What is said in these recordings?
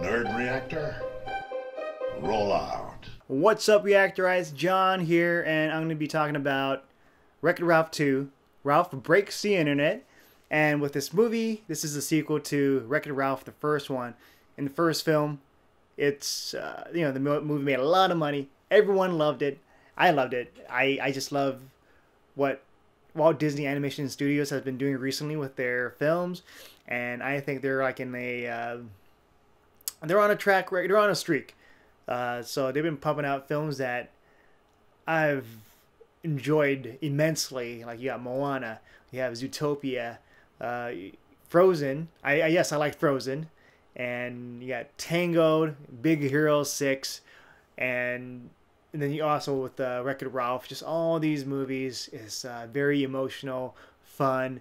Nerd Reactor, roll out. What's up, Reactorites? John here, and I'm going to be talking about Wreck-It Ralph 2. Ralph breaks the internet, and with this movie, this is a sequel to Wreck-It Ralph, the first one. In the first film, it's the movie made a lot of money. Everyone loved it. I loved it. I just love what Walt Disney Animation Studios has been doing recently with their films, and I think they're like in a they're on a track, they're on a streak. So they've been pumping out films that I've enjoyed immensely. Like you got Moana, you have Zootopia, Frozen. Yes, I like Frozen, and you got Tangled, Big Hero 6, and then you also with Wreck-It Ralph. Just all these movies is very emotional, fun,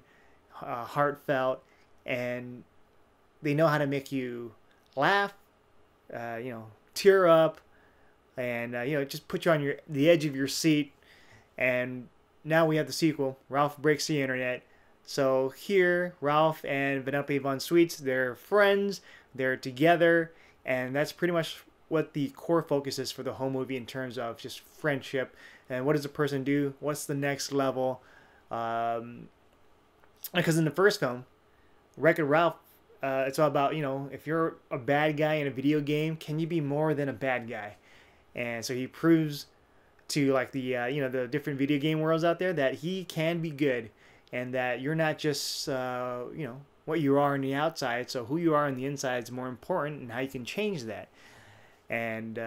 heartfelt, and they know how to make you laugh, tear up, and just put you on the edge of your seat. And now we have the sequel, Ralph Breaks the Internet. So here, Ralph and Vanellope von Sweets, they're friends, they're together, and that's pretty much what the core focus is for the whole movie in terms of just friendship and what does a person do, what's the next level. Because in the first film, Wreck-It Ralph, it's all about, if you're a bad guy in a video game, can you be more than a bad guy? And so he proves to like the different video game worlds out there that he can be good, and that you're not just what you are on the outside. So who you are on the inside is more important, and how you can change that. And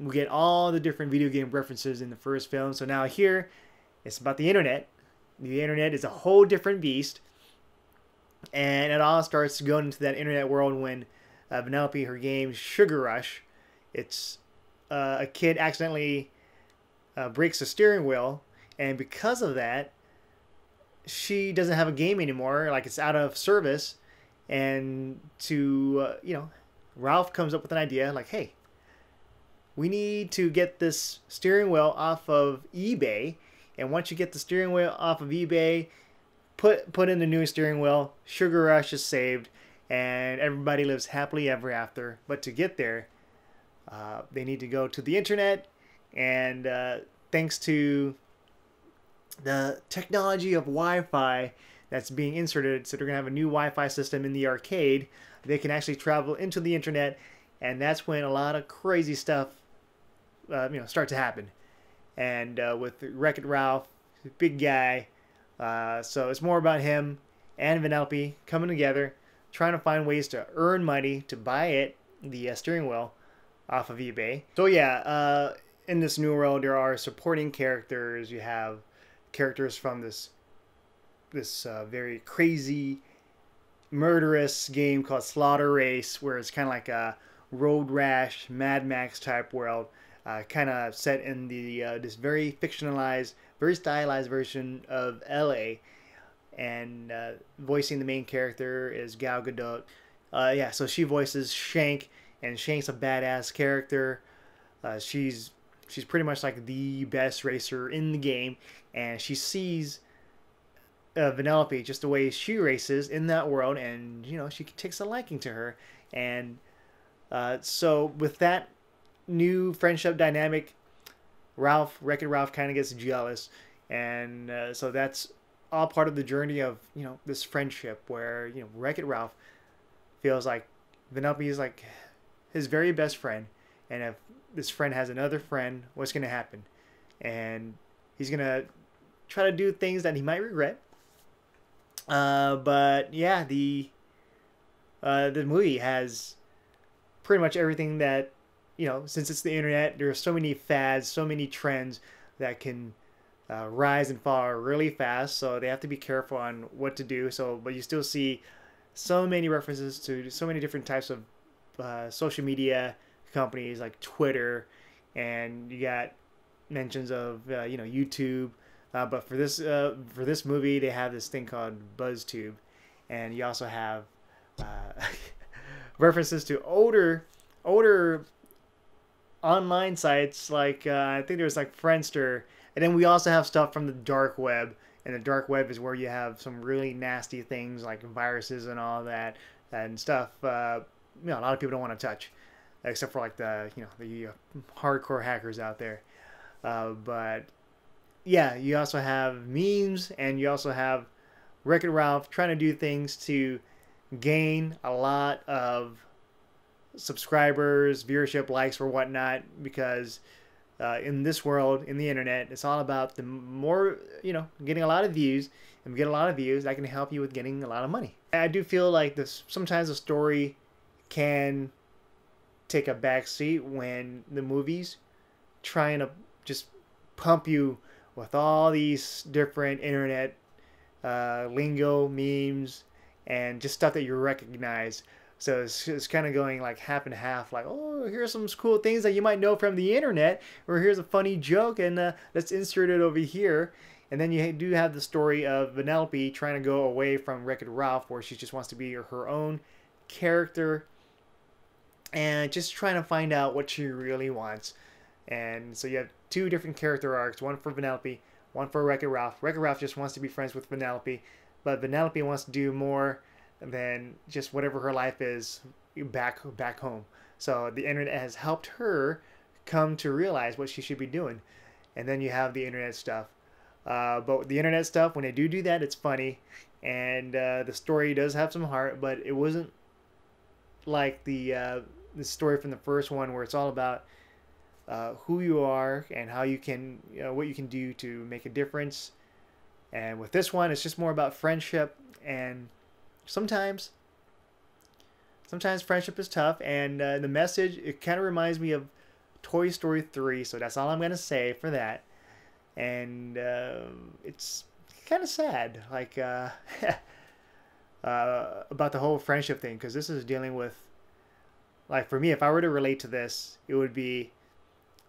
we get all the different video game references in the first film. So now here, it's about the internet. The internet is a whole different beast. And it all starts going into that internet world when Vanellope, her game Sugar Rush, it's a kid accidentally breaks the steering wheel, and because of that, she doesn't have a game anymore. Like, it's out of service, and Ralph comes up with an idea like, hey, we need to get this steering wheel off of eBay, and once you get the steering wheel off of eBay, put in the new steering wheel, Sugar Rush is saved, and everybody lives happily ever after. But to get there, they need to go to the internet, and thanks to the technology of Wi-Fi that's being inserted, so they're going to have a new Wi-Fi system in the arcade, they can actually travel into the internet, and that's when a lot of crazy stuff start to happen. And with Wreck-It Ralph, big guy, so it's more about him and Vanellope coming together, trying to find ways to earn money to buy the steering wheel off of eBay. So yeah, in this new world, there are supporting characters. You have characters from this very crazy, murderous game called Slaughter Race, where it's kind of like a Road Rash, Mad Max type world, kind of set in this very fictionalized, very stylized version of LA, and voicing the main character is Gal Gadot. So she voices Shank, and Shank's a badass character. She's pretty much like the best racer in the game, and she sees Vanellope just the way she races in that world, and she takes a liking to her. And so with that new friendship dynamic, Wreck-It Ralph kind of gets jealous, and so that's all part of the journey of this friendship where Wreck-It Ralph feels like Vanellope is like his very best friend, and if this friend has another friend, what's going to happen? And he's going to try to do things that he might regret. But yeah, the movie has pretty much everything that, since it's the internet, there are so many fads, so many trends that can rise and fall really fast. So they have to be careful on what to do. But you still see so many references to so many different types of social media companies like Twitter, and you got mentions of YouTube. But for this movie, they have this thing called BuzzTube, and you also have references to older online sites like I think there was like Friendster, and then we also have stuff from the dark web. And the dark web is where you have some really nasty things like viruses and all that and stuff. a lot of people don't want to touch, except for like the hardcore hackers out there. But yeah, you also have memes, and you also have Wreck-It Ralph trying to do things to gain a lot of subscribers, viewership, likes, or whatnot, because in this world, in the internet, it's all about the more, getting a lot of views, and get a lot of views, that can help you with getting a lot of money. I do feel like sometimes the story can take a back seat when the movies trying to just pump you with all these different internet lingo, memes, and just stuff that you recognize. So it's kind of going like half and half, like, oh, here's some cool things that you might know from the internet, or here's a funny joke, and let's insert it over here. And then you do have the story of Vanellope trying to go away from Wreck-It Ralph, where she just wants to be her own character and just trying to find out what she really wants. And so you have two different character arcs, one for Vanellope, one for Wreck-It Ralph. Wreck-It Ralph just wants to be friends with Vanellope, but Vanellope wants to do more than just whatever her life is back home. So the internet has helped her come to realize what she should be doing. And then you have the internet stuff. But the internet stuff, when they do that, it's funny, and the story does have some heart, but it wasn't like the story from the first one, where it's all about who you are and how you can, what you can do to make a difference. And with this one, it's just more about friendship, and sometimes friendship is tough. And the message, it kind of reminds me of Toy Story 3, so that's all I'm gonna say for that. And it's kind of sad, like about the whole friendship thing, because this is dealing with, like, for me, if I were to relate to this, it would be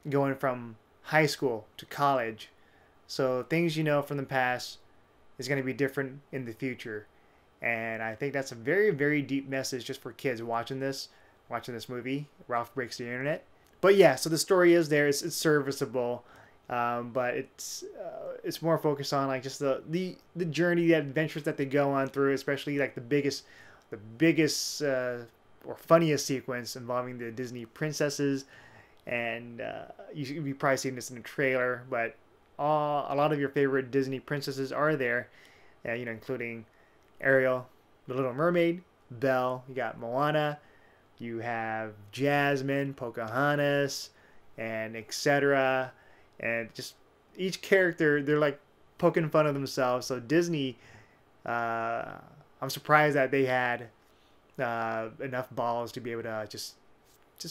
going from high school to college. So things from the past is going to be different in the future. And I think that's a very, very deep message just for kids watching this movie, Ralph Breaks the Internet. But yeah, so the story is there. It's serviceable. But it's more focused on like just the journey, the adventures that they go on through, especially like the biggest or funniest sequence involving the Disney princesses. And you've probably seen this in the trailer, but a lot of your favorite Disney princesses are there, including Ariel, the Little Mermaid, Belle, you got Moana, you have Jasmine, Pocahontas, and etc. And just each character, they're like poking fun of themselves. So Disney, I'm surprised that they had enough balls to be able to just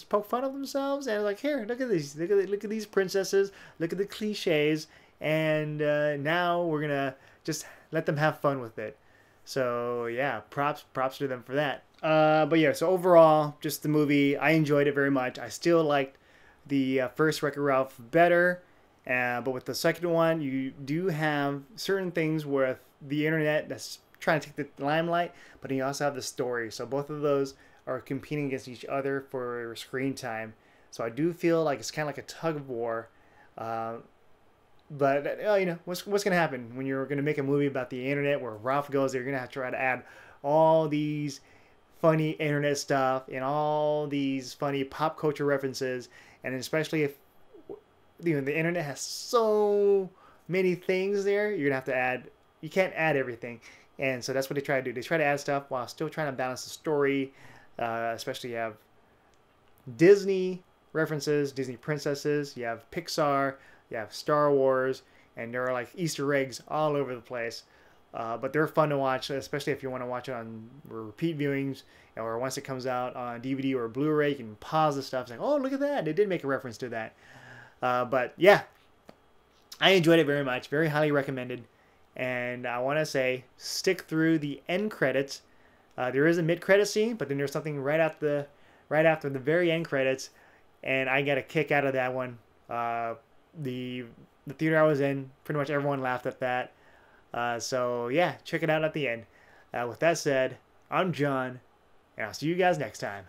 poke fun of themselves, and like, here, look at these princesses, look at the cliches, and now we're gonna just let them have fun with it. So yeah, props to them for that. But yeah, so overall, just the movie, I enjoyed it very much. I still liked the first Wreck-It Ralph better, but with the second one, you do have certain things with the internet that's trying to take the limelight, but then you also have the story. So both of those are competing against each other for screen time. So I do feel like it's kind of like a tug of war. But what's going to happen when you're going to make a movie about the internet where Ralph goes there? You're going to have to try to add all these funny internet stuff and all these funny pop culture references, and especially if the internet has so many things there, you're gonna have to add. You can't add everything, and so that's what they try to do. They try to add stuff while still trying to balance the story. Especially you have Disney references, Disney princesses. You have Pixar. You have Star Wars, and there are like Easter eggs all over the place. But they're fun to watch, especially if you want to watch it on repeat viewings, or once it comes out on DVD or Blu-ray, you can pause the stuff. It's like, oh, look at that. They did make a reference to that. But yeah, I enjoyed it very much. Very highly recommended. And I want to say, stick through the end credits. There is a mid-credit scene, but then there's something right after the very end credits, and I got a kick out of that one. The theater I was in, pretty much everyone laughed at that. So yeah, check it out at the end. With that said, I'm John, and I'll see you guys next time.